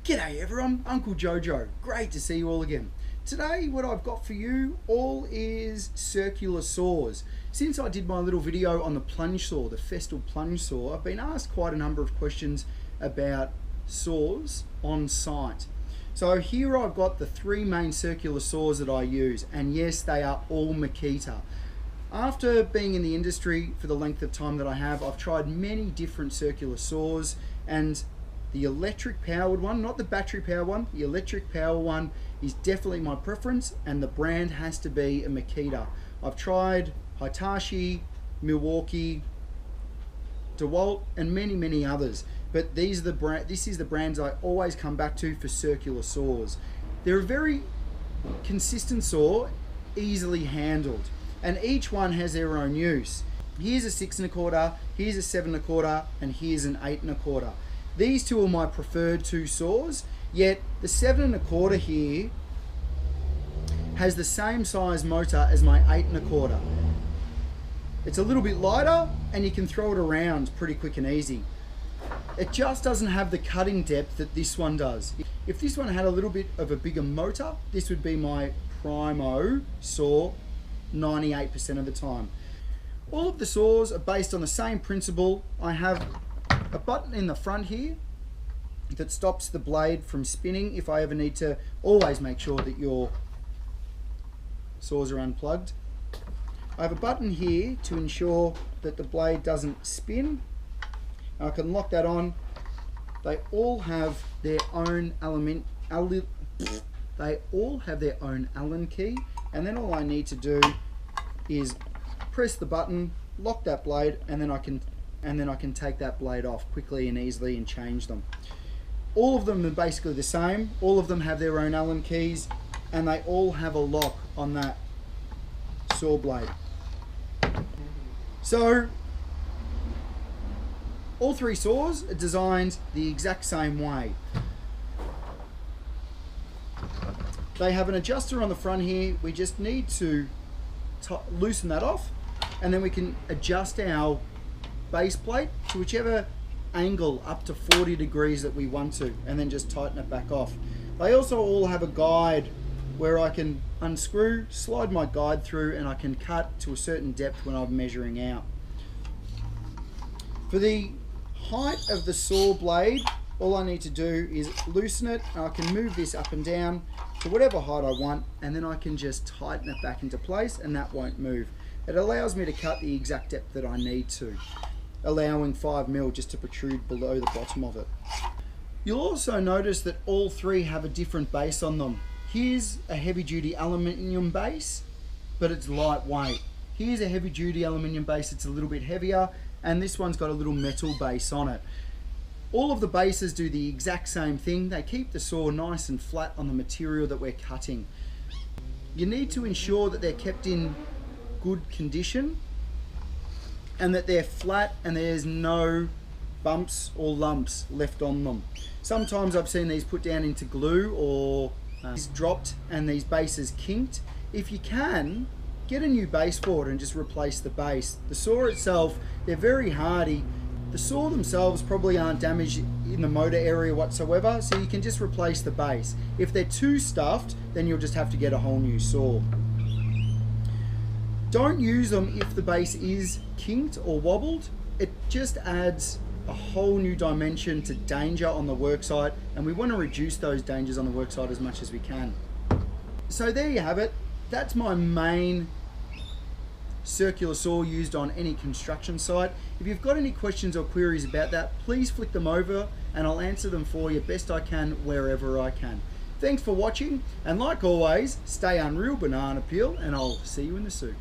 G'day everyone, Uncle Jojo. Great to see you all again. Today what I've got for you all is circular saws. Since I did my little video on the plunge saw, the Festool plunge saw, I've been asked quite a number of questions about saws on site. So here I've got the three main circular saws that I use, and yes, they are all Makita. After being in the industry for the length of time that I have, I've tried many different circular saws, and the electric powered one, not the battery powered one, the electric power one is definitely my preference, and the brand has to be a Makita. I've tried Hitachi, Milwaukee, DeWalt, and many others, but this is the brands I always come back to for circular saws. They're a very consistent saw, easily handled, and each one has their own use. Here's a 6 1/4, here's a 7 1/4, and here's an 8 1/4. These two are my preferred two saws, yet the 7 1/4 here has the same size motor as my 8 1/4. It's a little bit lighter and you can throw it around pretty quick and easy. It just doesn't have the cutting depth that this one does. If this one had a little bit of a bigger motor, this would be my primo saw 98% of the time. All of the saws are based on the same principle. I have a button in the front here that stops the blade from spinning if I ever need to. Always make sure that your saws are unplugged. I have a button here to ensure that the blade doesn't spin. I can lock that on. They all have their own Allen key, and then all I need to do is press the button, lock that blade, and then I can take that blade off quickly and easily and change them. All of them are basically the same. All of them have their own Allen keys, and they all have a lock on that saw blade. So all three saws are designed the exact same way. They have an adjuster on the front here. We just need to loosen that off, and then we can adjust our base plate to whichever angle up to 40 degrees that we want to, and then just tighten it back off. They also all have a guide where I can unscrew, slide my guide through, and I can cut to a certain depth when I'm measuring out. For the height of the saw blade, all I need to do is loosen it, and I can move this up and down to whatever height I want, and then I can just tighten it back into place, and that won't move. It allows me to cut the exact depth that I need to, allowing 5mm just to protrude below the bottom of it. You'll also notice that all three have a different base on them. Here's a heavy duty aluminium base, but it's lightweight. Here's a heavy duty aluminium base, it's a little bit heavier, and this one's got a little metal base on it. All of the bases do the exact same thing. They keep the saw nice and flat on the material that we're cutting. You need to ensure that they're kept in good condition and that they're flat and there's no bumps or lumps left on them. Sometimes I've seen these put down into glue or dropped and these bases kinked. If you can, get a new base for it and just replace the base. The saw itself, they're very hardy. The saw themselves probably aren't damaged in the motor area whatsoever, so you can just replace the base. If they're too stuffed, then you'll just have to get a whole new saw. Don't use them if the base is kinked or wobbled. It just adds a whole new dimension to danger on the worksite, and we want to reduce those dangers on the worksite as much as we can. So there you have it. That's my main circular saw used on any construction site. If you've got any questions or queries about that, please flick them over and I'll answer them for you best I can wherever I can. Thanks for watching, and like always, stay unreal banana peel, and I'll see you in the suit.